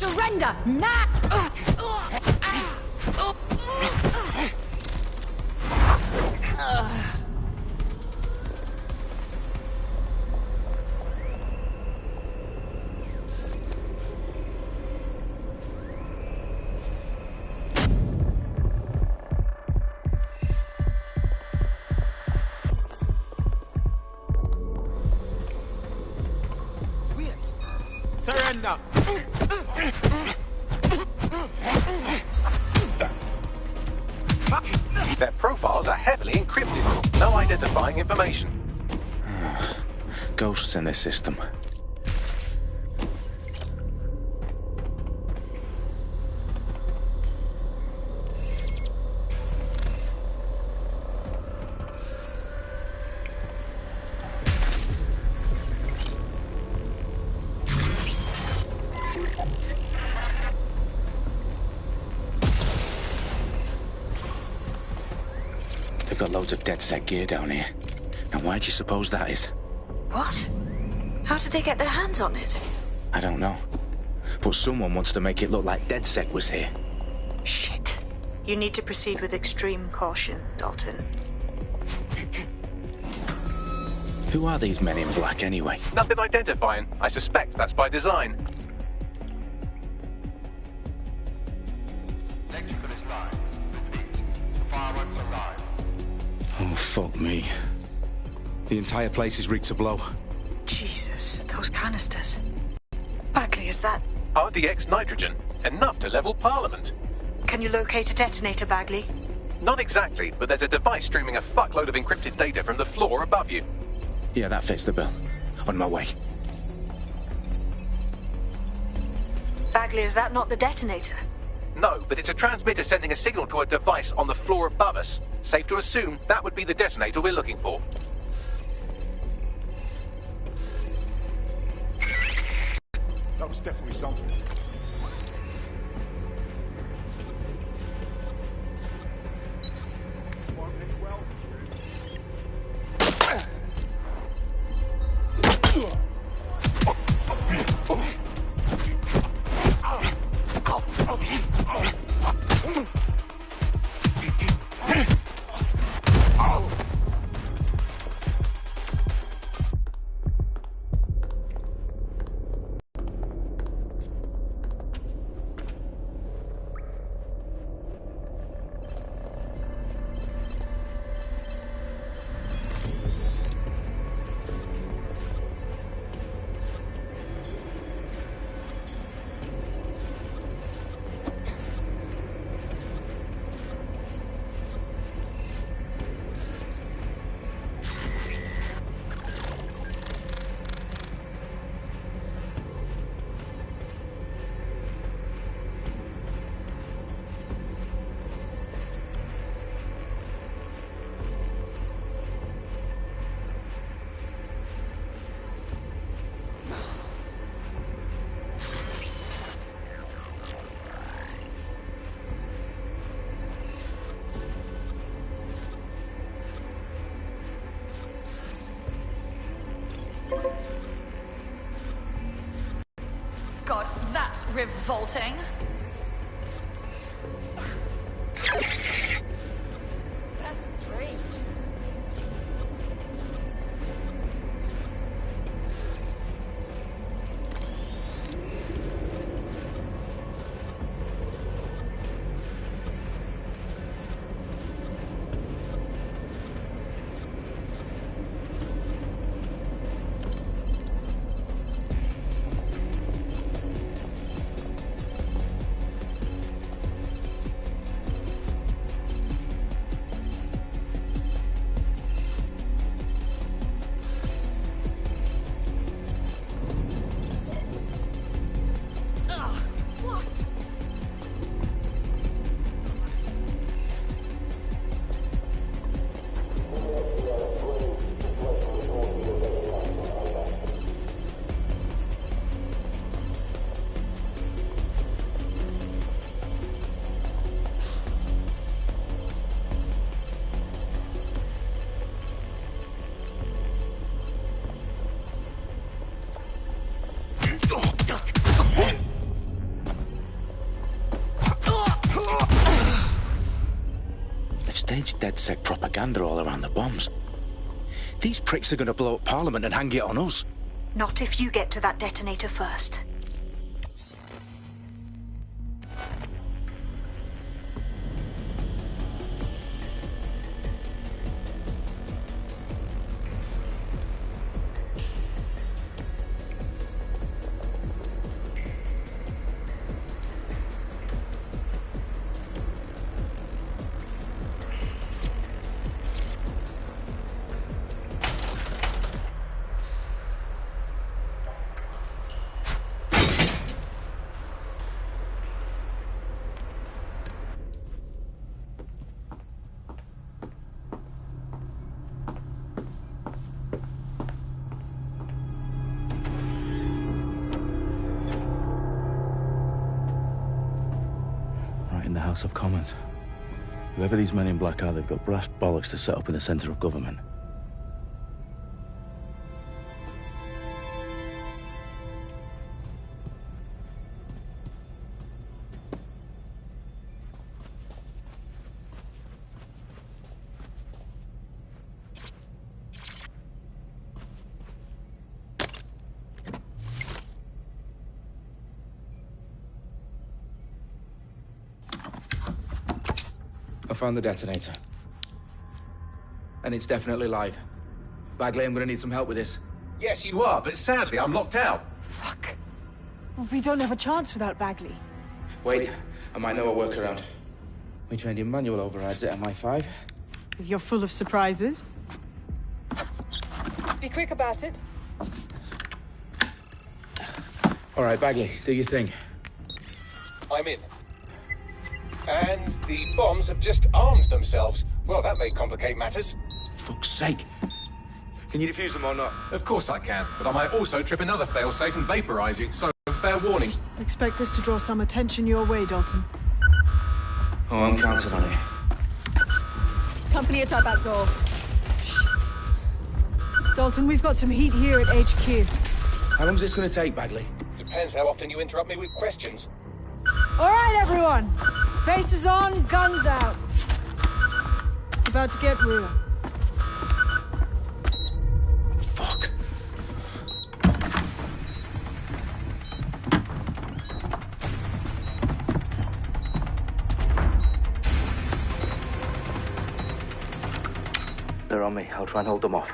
Surrender now! Surrender! Their profiles are heavily encrypted. No identifying information. Ghosts in this system. They've got loads of DedSec gear down here. And why do you suppose that is? What? How did they get their hands on it? I don't know. But someone wants to make it look like DedSec was here. Shit. You need to proceed with extreme caution, Dalton. Who are these men in black anyway? Nothing identifying. I suspect that's by design. Electrical is live. Repeat. Fireworks are live. Oh, fuck me. The entire place is rigged to blow. Jesus, those canisters. Bagley, is that... RDX nitrogen. Enough to level Parliament. Can you locate a detonator, Bagley? Not exactly, but there's a device streaming a fuckload of encrypted data from the floor above you. Yeah, that fits the bill. On my way. Bagley, is that not the detonator? No, but it's a transmitter sending a signal to a device on the floor above us. Safe to assume that would be the detonator we're looking for. That was definitely something. This won't end well God, that's revolting. That's strange. It's DedSec propaganda all around the bombs. These pricks are going to blow up Parliament and hang it on us. Not if you get to that detonator first. In the House of Commons. Whoever these men in black are, they've got brass bollocks to set up in the centre of government. I found the detonator. And it's definitely live. Bagley, I'm gonna need some help with this. Yes, you are, but sadly, I'm locked out. Fuck. Well, we don't have a chance without Bagley. Wait, I might know a workaround. We trained in manual overrides at MI5. You're full of surprises. Be quick about it. All right, Bagley, do your thing. I'm in. And the bombs have just armed themselves. Well, that may complicate matters. Fuck's sake. Can you defuse them or not? Of course I can, but I might also trip another failsafe and vaporize you, so fair warning. Expect this to draw some attention your way, Dalton. Oh, I'm counting on it. Company at our back door. Dalton, we've got some heat here at HQ. How long's this gonna take, Bagley? Depends how often you interrupt me with questions. All right, everyone. Faces on, guns out. It's about to get real. Fuck. They're on me. I'll try and hold them off.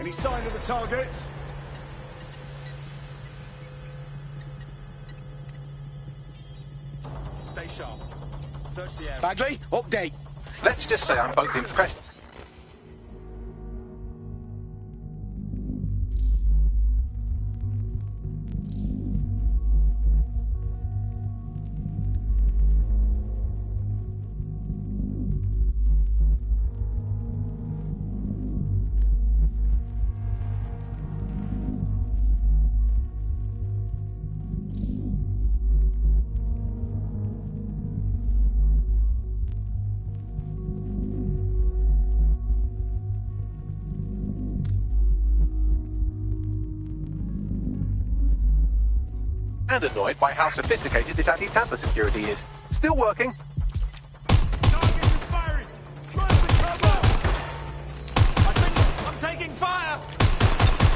Any sign of the target? Stay sharp. Search the area. Bagley, update. Let's just say I'm both impressed. And annoyed by how sophisticated this anti-tamper security is. Still working. Target is firing! Try for cover! I'm taking fire!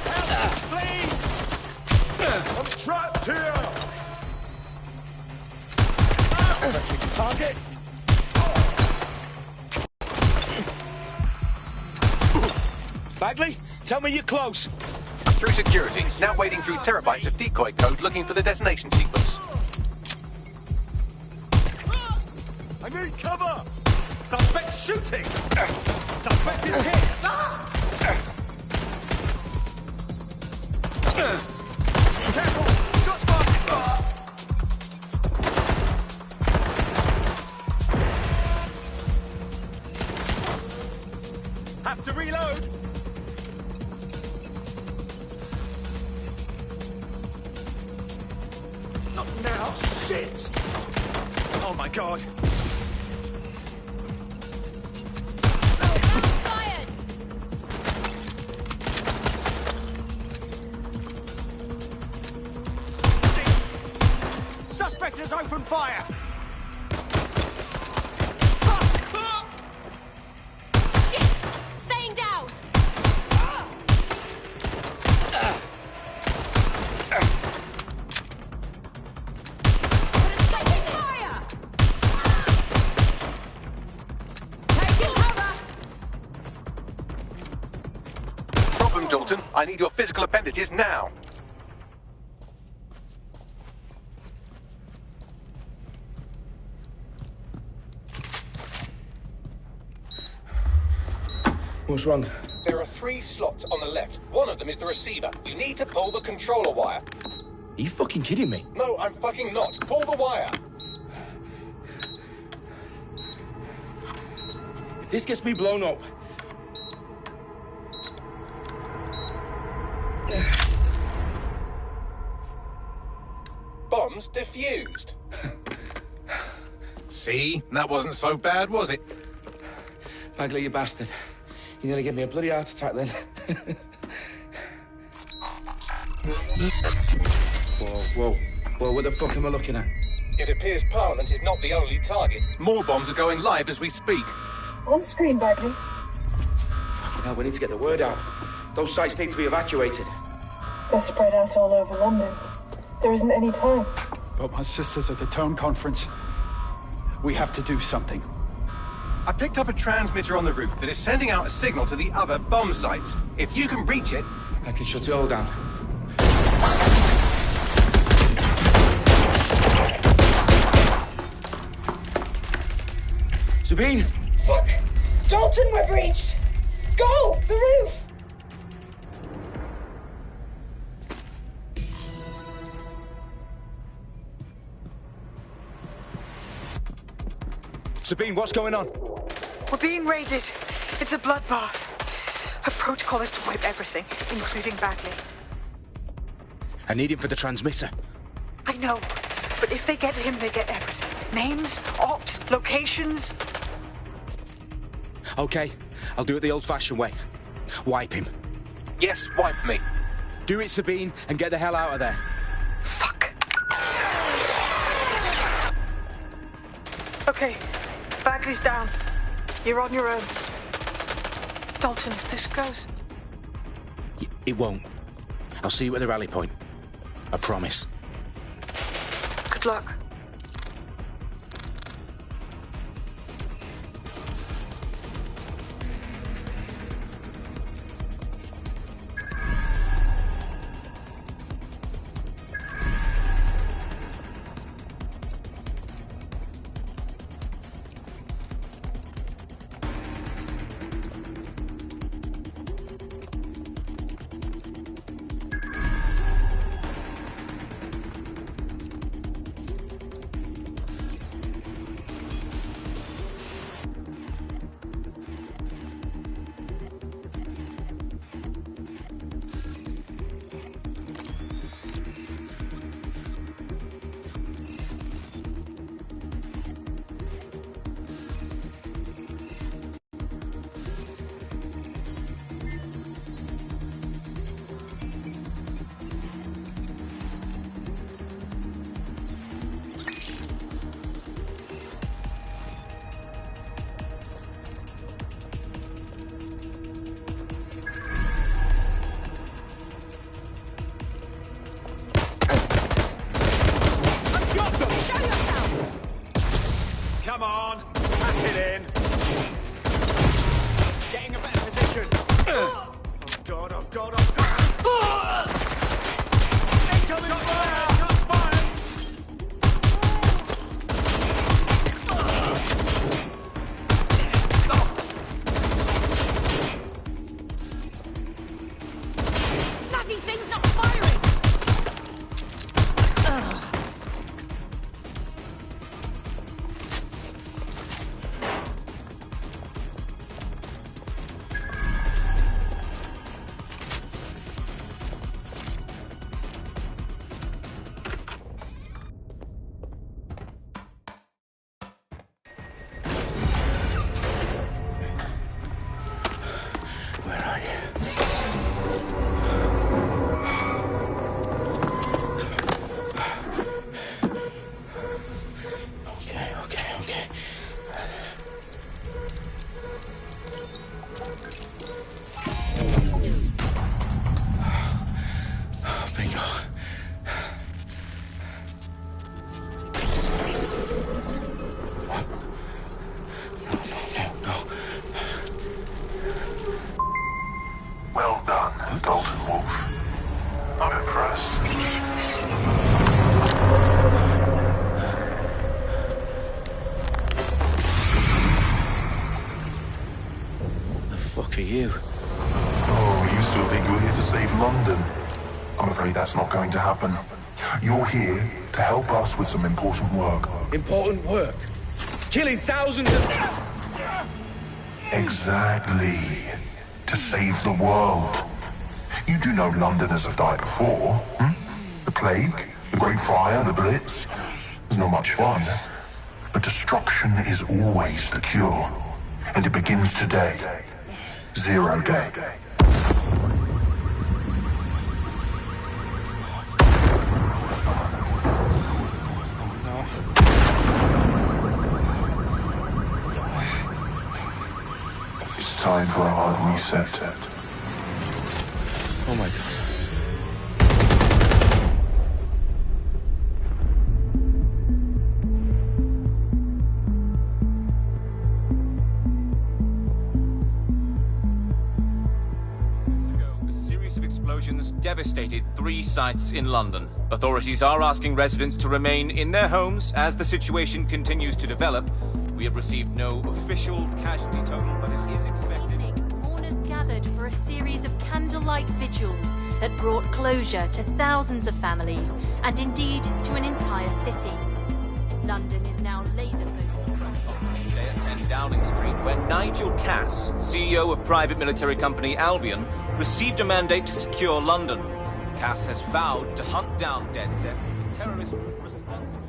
Help, please! I'm trapped here! Target! Bagley, tell me you're close. Through security, now wading through terabytes of decoy code looking for the detonation sequence. I need cover! Suspect's shooting! Suspect is hit! Careful! Shots fired! Have to reload! Not now! Shit! Oh my god! Fired! Suspect has opened fire! Shit! Staying down! Taking fire! Taking cover! Problem, Dalton. I need your physical appendages now. What's wrong? There are 3 slots on the left. One of them is the receiver. You need to pull the controller wire. Are you fucking kidding me? No, I'm fucking not. Pull the wire. If this gets me blown up... Bombs defused. See? That wasn't so bad, was it? Bagley, you bastard. You nearly gave me a bloody heart attack then. Whoa. What the fuck am I looking at? It appears Parliament is not the only target. More bombs are going live as we speak. On screen, Bagley. Now we need to get the word out. Those sites need to be evacuated. They're spread out all over London. There isn't any time. But my sister's at the town conference. We have to do something. I picked up a transmitter on the roof that is sending out a signal to the other bomb sites. If you can reach it... I can shut it all down. Sabine! Fuck! Dalton, we're breached! Go! The roof! Sabine, what's going on? We're being raided. It's a bloodbath. Her protocol is to wipe everything, including Bagley. I need him for the transmitter. I know, but if they get him, they get everything. Names, ops, locations. Okay, I'll do it the old-fashioned way. Wipe him. Yes, wipe me. Do it, Sabine, and get the hell out of there. Fuck. Okay, Bagley's down. You're on your own. Dalton, if this goes... It won't. I'll see you at the rally point. I promise. Good luck. Sadly, that's not going to happen. You're here to help us with some important work. Important work? Killing thousands of... Exactly. To save the world. You do know Londoners have died before, hmm? The Plague, the Great Fire, the Blitz. It's not much fun. But destruction is always the cure. And it begins today. Zero Day. It's time for a hard reset. Oh my God. Devastated 3 sites in London. Authorities are asking residents to remain in their homes as the situation continues to develop. We have received no official casualty total, but it is expected. Mourners gathered for a series of candlelight vigils that brought closure to thousands of families and indeed to an entire city. London is now laser-focused. At 10 Downing Street, where Nigel Cass, CEO of private military company Albion, received a mandate to secure London. Cass has vowed to hunt down DedSec. Terrorist responses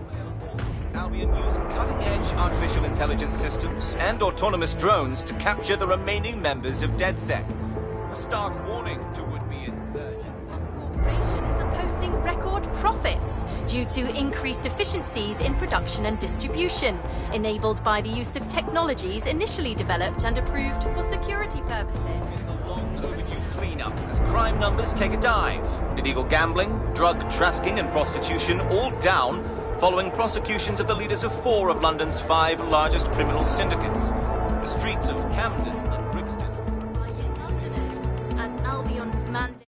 Albion used cutting-edge artificial intelligence systems and autonomous drones to capture the remaining members of DedSec. A stark warning to would-be insurgents. Corporations are posting record profits due to increased efficiencies in production and distribution, enabled by the use of technologies initially developed and approved for security purposes. Overdue cleanup as crime numbers take a dive. Illegal gambling, drug trafficking and prostitution all down following prosecutions of the leaders of 4 of London's 5 largest criminal syndicates. The streets of Camden and Brixton. Londoners, as Albion's mandate.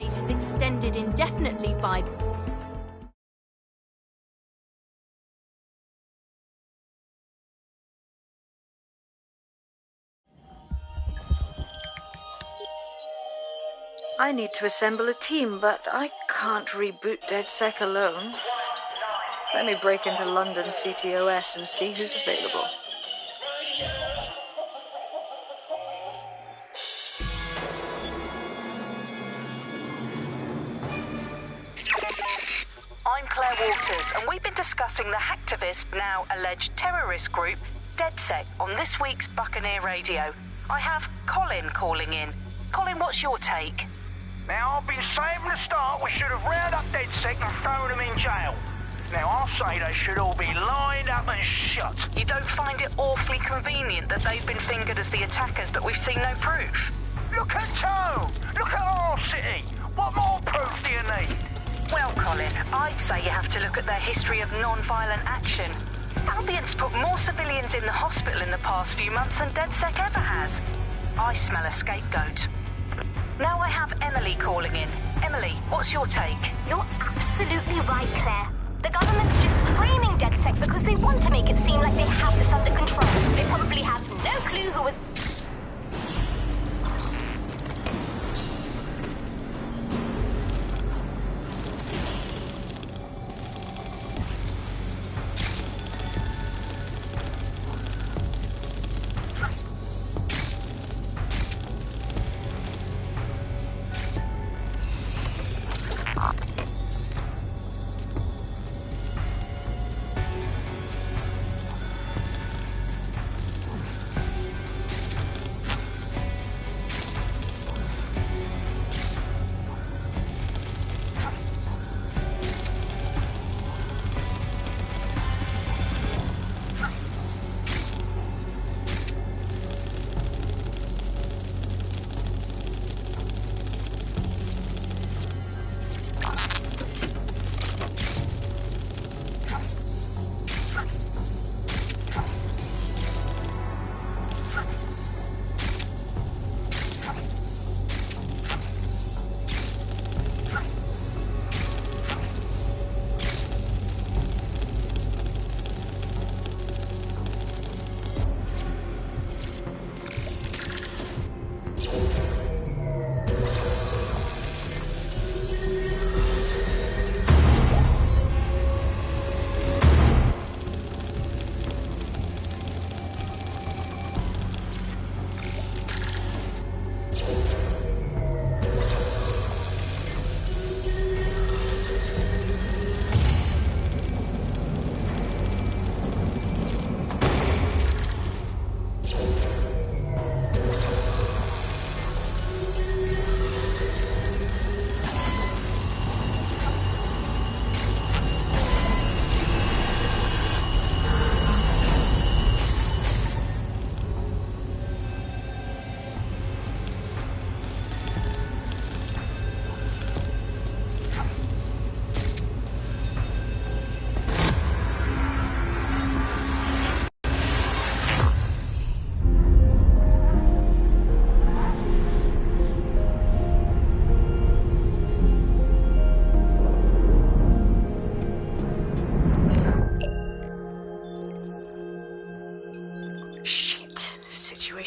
It is extended indefinitely by... I need to assemble a team, but I can't reboot DedSec alone. Let me break into London CTOS and see who's available. I'm Claire Waters, and we've been discussing the hacktivist, now alleged terrorist group, DedSec, on this week's Buccaneer Radio. I have Colin calling in. Colin, what's your take? Now, I've been saying from the start we should have rounded up DedSec and thrown them in jail. Now, I'll say they should all be lined up and shot. You don't find it awfully convenient that they've been fingered as the attackers, but we've seen no proof? Look at Tone! Look at our city! What more proof do you need? Well, Colin, I'd say you have to look at their history of non-violent action. Albion's put more civilians in the hospital in the past few months than DedSec ever has. I smell a scapegoat. Now I have Emily calling in. Emily, what's your take? You're absolutely right, Claire. The government's just framing DedSec because they want to make it seem like they have this under control. They probably have no clue who was...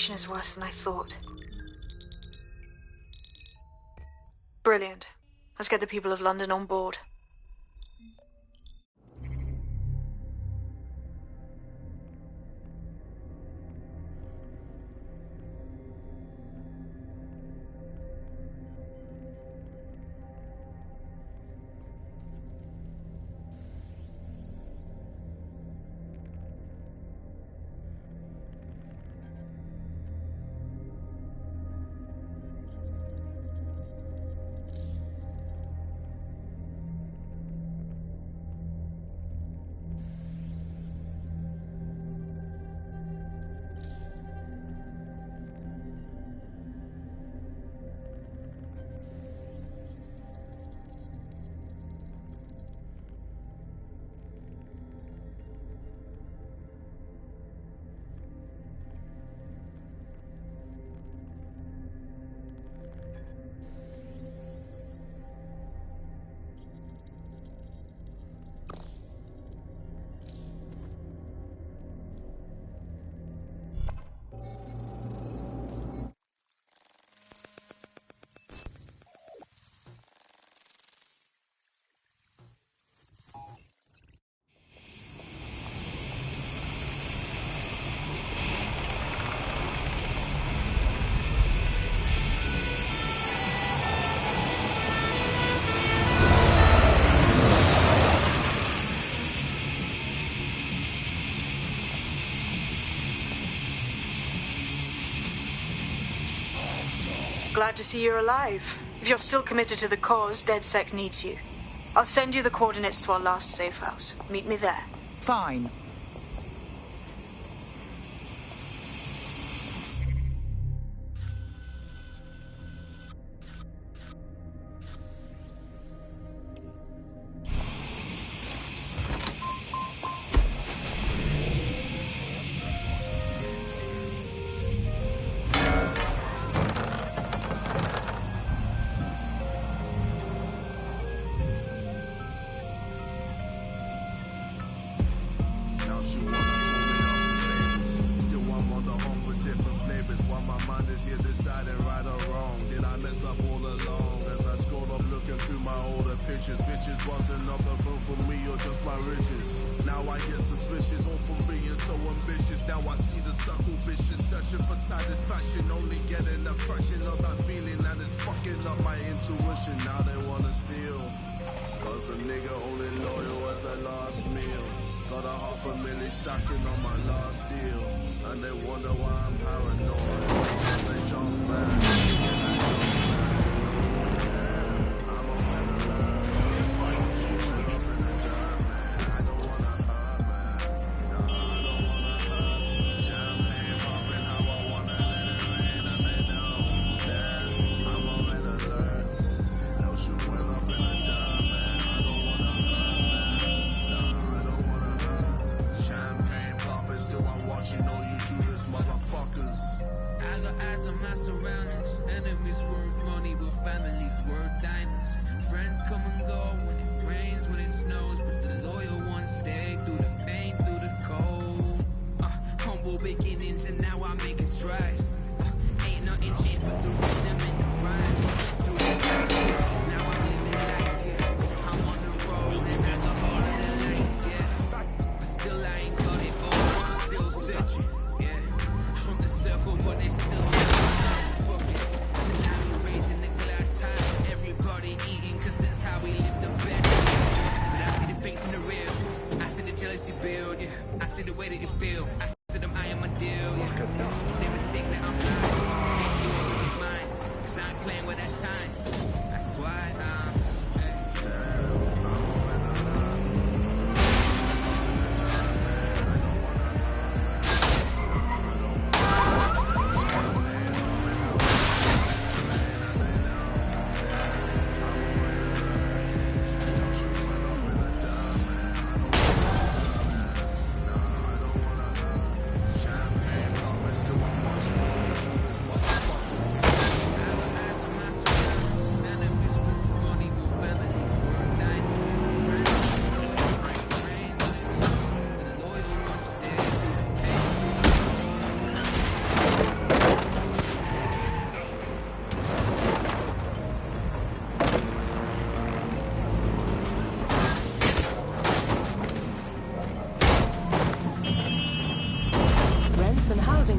Is worse than I thought. Brilliant. Let's get the people of London on board. Glad to see you're alive. If you're still committed to the cause, DedSec needs you. I'll send you the coordinates to our last safe house. Meet me there. Fine. pictures. Bitches buzzing up the phone for me or just my riches. Now I get suspicious, all from being so ambitious. Now I see the circle vicious, searching for satisfaction, only getting a fraction of that feeling, and it's fucking up my intuition. Now they wanna steal, cause a nigga only loyal as their last meal. Got $500,000 stacking on my last deal, and they wonder why I'm paranoid. They jump back.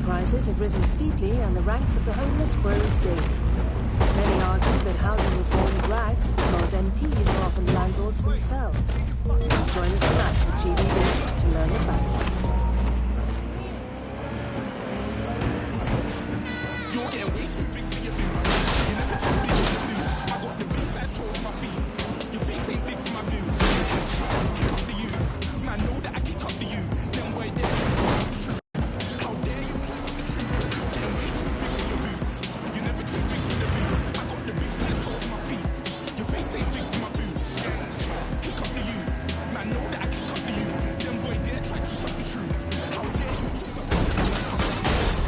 Prices have risen steeply and the ranks of the homeless grows daily. Many argue that housing reform drags because MPs are often landlords themselves. Join us tonight at GBB to learn the facts. You're getting way too big for your boots. You're never too big for the blue. I got the blue size toes on my feet. Your face ain't big for my blues. Kick up to you. Man, know that I kick up to you. Them boy there.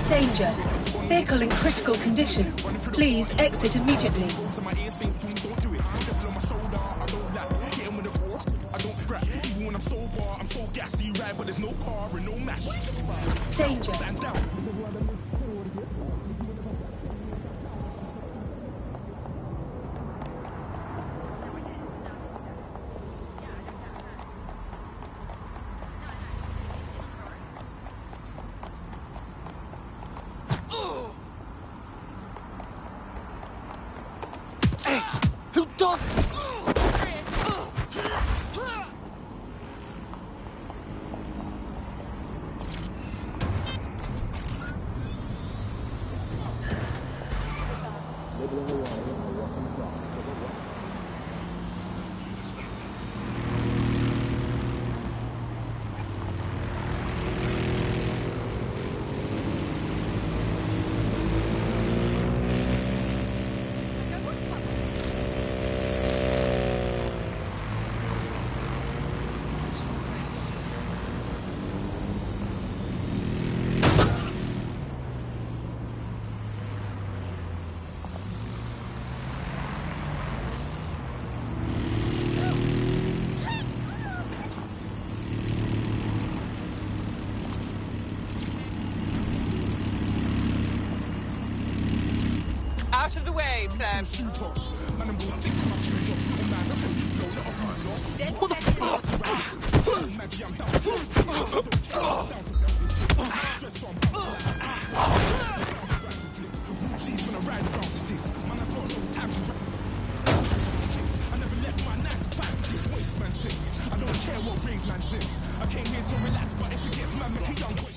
Danger. Vehicle in critical condition. Please exit immediately. Danger. Out of the way, pleb. Man, I'm gonna sink my shoe drops. Come back, I told you came here to relax, but if it gets mad, make a young boy.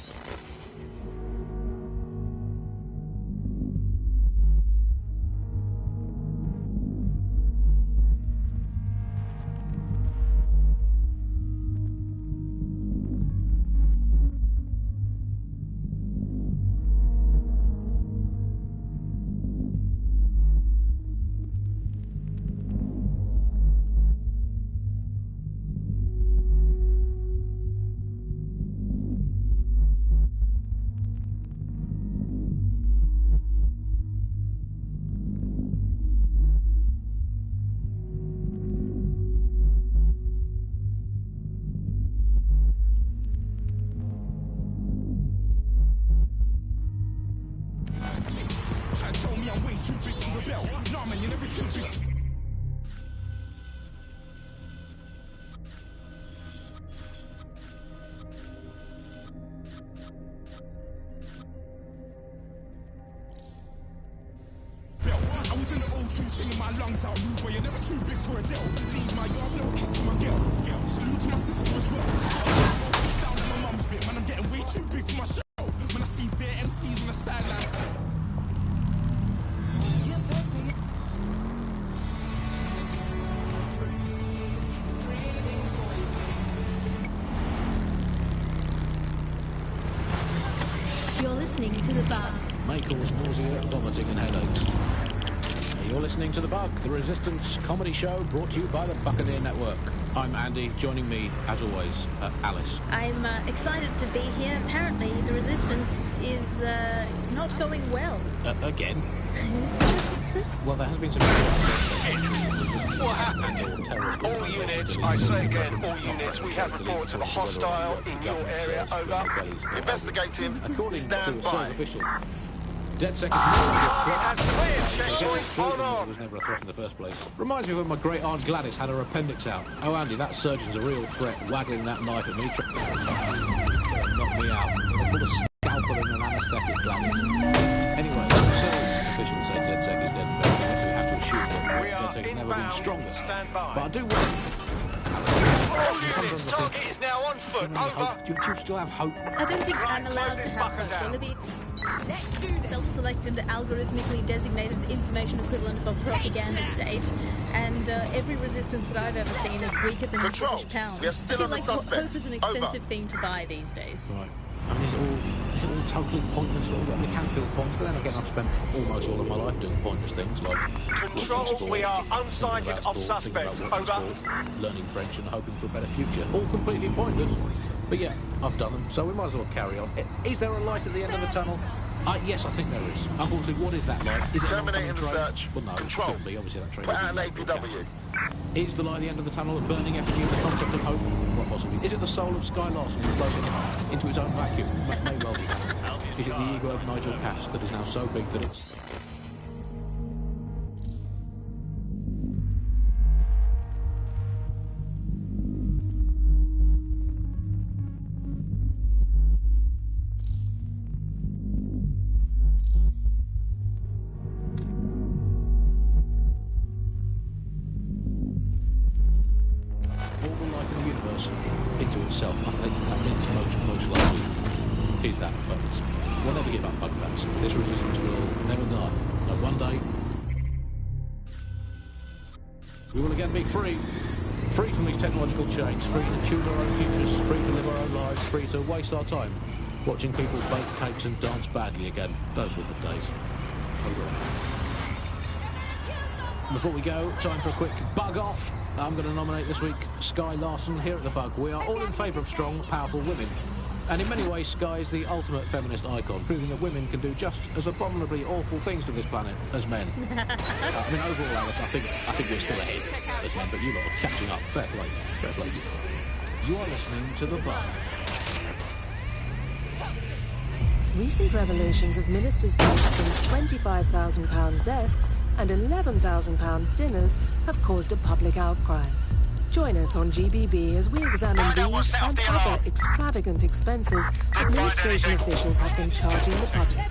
Try to tell me I'm way too big to rebel. Nah, man, you're never too big to... I was in the O2 singing my lungs out, rude boy, you're never too big for a deal. Leave my yard, little kiss to my girl. Salute to my sister as well. Down on my mum's bit, man, I'm getting way too big for my show. When I see bare MCs on the sideline. You're listening to The Bug. May cause nausea, vomiting and headaches. You're listening to The Bug, the Resistance comedy show brought to you by the Buccaneer Network. I'm Andy, joining me, as always, Alice. I'm excited to be here. Apparently, the Resistance is not going well. Again? Well, there has been some... What happened? All units, I say again, all units, we have reports of a hostile in your area, over. Investigating, stand by. Official. DedSec is it was never a threat in the first place. Reminds me of when my great aunt Gladys had her appendix out. Oh, Andy, that surgeon's a real threat, waggling that knife at me. Knock me out. They put a scalpel in an anaesthetic, Gladys. Anyway, officials say DedSec is dead. We have to assume that DedSec's never been stronger. But I do All units, target is now on foot, over. Do you still have hope? I don't think I'm allowed to have hope. Will it be self-selected, algorithmically designated information equivalent of a propaganda state, and every resistance that I've ever seen is weaker than the British pound. We are still on the suspect. Hope is an expensive thing to buy these days. Right. I mean, is it all totally pointless? I mean, it can feel pointless, but then again, I've spent almost all of my life doing pointless things like... Control, we are unsighted of suspects, over. Learning French and hoping for a better future. All completely pointless. But yeah, I've done them, so we might as well carry on. Is there a light at the end of the tunnel? Yes, I think there is. Unfortunately, what is that light? Is it terminating the search? Well, no, Control. It shouldn't be. Obviously, that train Put out an APW. Is the light at the end of the tunnel a burning effigy of the concept of hope? What possibly? Is it the soul of Sky Larson floating into its own vacuum? May well be. Is it the ego of Nigel Cass that is now so big that it's... into itself. I think that most likely is that, but we'll never give up, bug fans. This resistance will never die. But one day we will again be free. Free from these technological chains, free to choose our own futures, free to live our own lives, free to waste our time watching people bake cakes and dance badly again. Those were the days. Before we go, time for a quick bug off. I'm going to nominate this week Sky Larson here at The Bug. We are all in favour of strong, powerful women. And in many ways, Sky is the ultimate feminist icon, proving that women can do just as abominably awful things to this planet as men. I mean, overall, Alice, I think we're still ahead as men, but you lot are catching up. Fair play. Fair play. You are listening to The Bug. Recent revelations of ministers purchasing £25,000 desks and £11,000 dinners have caused a public outcry. Join us on GBB as we examine these and other extravagant expenses administration officials have been charging the public.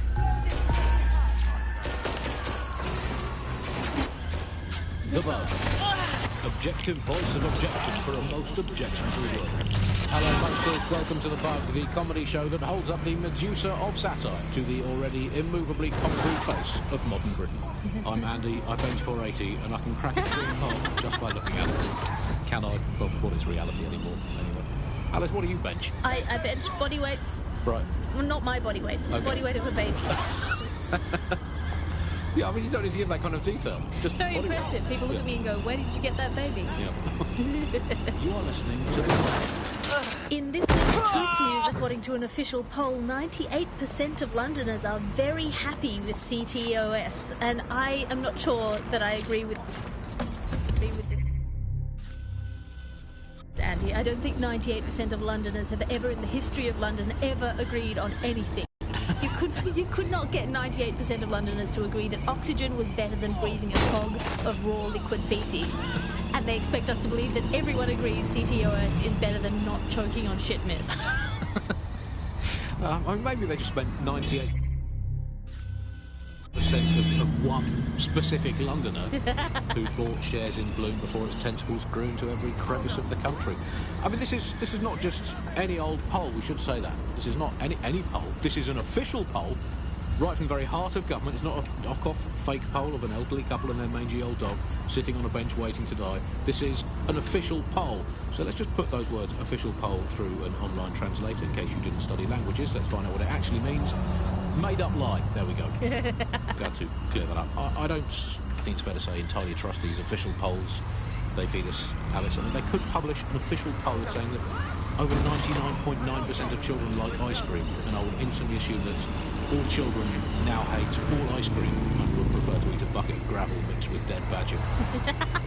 The Bug. Objective voice of objection for a most objectionable world. Hello, monsters. Welcome to The Bug, the comedy show that holds up the Medusa of satire to the already immovably concrete face of modern Britain. I'm Andy, I bench 480, and I can crack a screen apart just by looking at it. Can I? Well, what is reality anymore, anyway? Alice, what do you bench? I bench body weights. Right. Well, not my body weight. The Okay. body weight of a baby. Yeah, I mean, you don't need to give that kind of detail. Just Very body weight. impressive. People look at me and go, where did you get that baby? Yeah. You are listening to The In this week's Truth News, according to an official poll, 98% of Londoners are very happy with CTOS, and I am not sure that I agree with this. Andy, I don't think 98% of Londoners have ever in the history of London ever agreed on anything. You could not get 98% of Londoners to agree that oxygen was better than breathing a fog of raw liquid feces. And they expect us to believe that everyone agrees CTOS is better than not choking on shit mist. I mean, maybe they just meant 98% of one specific Londoner who bought shares in Bloom before its tentacles grew into every crevice of the country. I mean, this is not just any old poll, we should say that. This is not any poll. This is an official poll, right from the very heart of government. It's not a knock-off fake poll of an elderly couple and their mangy old dog sitting on a bench waiting to die. This is an official poll. So let's just put those words, official poll, through an online translator in case you didn't study languages. Let's find out what it actually means. Made up lie. There we go. Got to clear that up. I think it's fair to say, entirely trust these official polls they feed us, Alice. I mean, they could publish an official poll saying that over 99.9% of children like ice cream, and I would instantly assume that all children now hate all ice cream and would prefer to eat a bucket of gravel mixed with dead badger.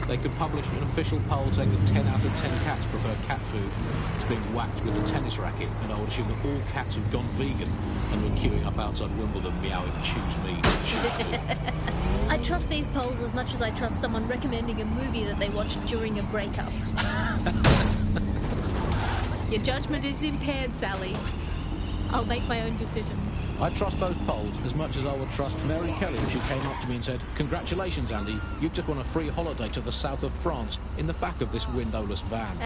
They could publish an official poll saying that 10 out of 10 cats prefer cat food to being whacked with a tennis racket, and I would assume that all cats have gone vegan and were queuing up outside Wimbledon meowing choose me. I trust these polls as much as I trust someone recommending a movie that they watched during a breakup. Your judgment is impaired, Sally. I'll make my own decisions. I trust those polls as much as I would trust Mary Kelly if she came up to me and said, "Congratulations, Andy, you've just won a free holiday to the south of France in the back of this windowless van."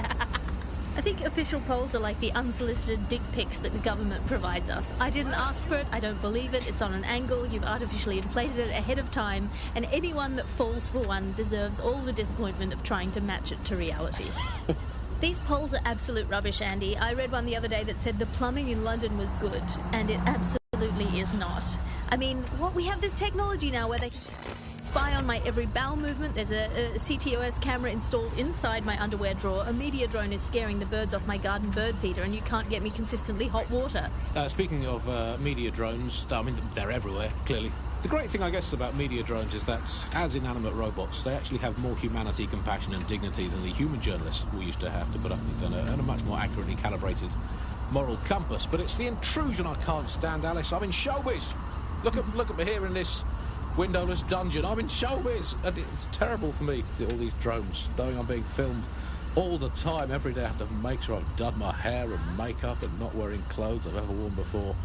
I think official polls are like the unsolicited dick pics that the government provides us. I didn't ask for it, I don't believe it, it's on an angle, you've artificially inflated it ahead of time, and anyone that falls for one deserves all the disappointment of trying to match it to reality. These polls are absolute rubbish, Andy. I read one the other day that said the plumbing in London was good, and it absolutely is not. I mean, we have this technology now where they spy on my every bowel movement. There's a CTOS camera installed inside my underwear drawer. A media drone is scaring the birds off my garden bird feeder, and you can't get me consistently hot water. Speaking of media drones, I mean, they're everywhere, clearly. The great thing, I guess, about media drones is that, as inanimate robots, they actually have more humanity, compassion and dignity than the human journalists we used to have to put up with, and a much more accurately calibrated moral compass. But it's the intrusion I can't stand, Alice. I'm in showbiz. Look at me here in this windowless dungeon. I'm in showbiz, and it's terrible for me, all these drones, knowing I'm being filmed all the time. Every day I have to make sure I've done my hair and makeup and not wearing clothes I've ever worn before.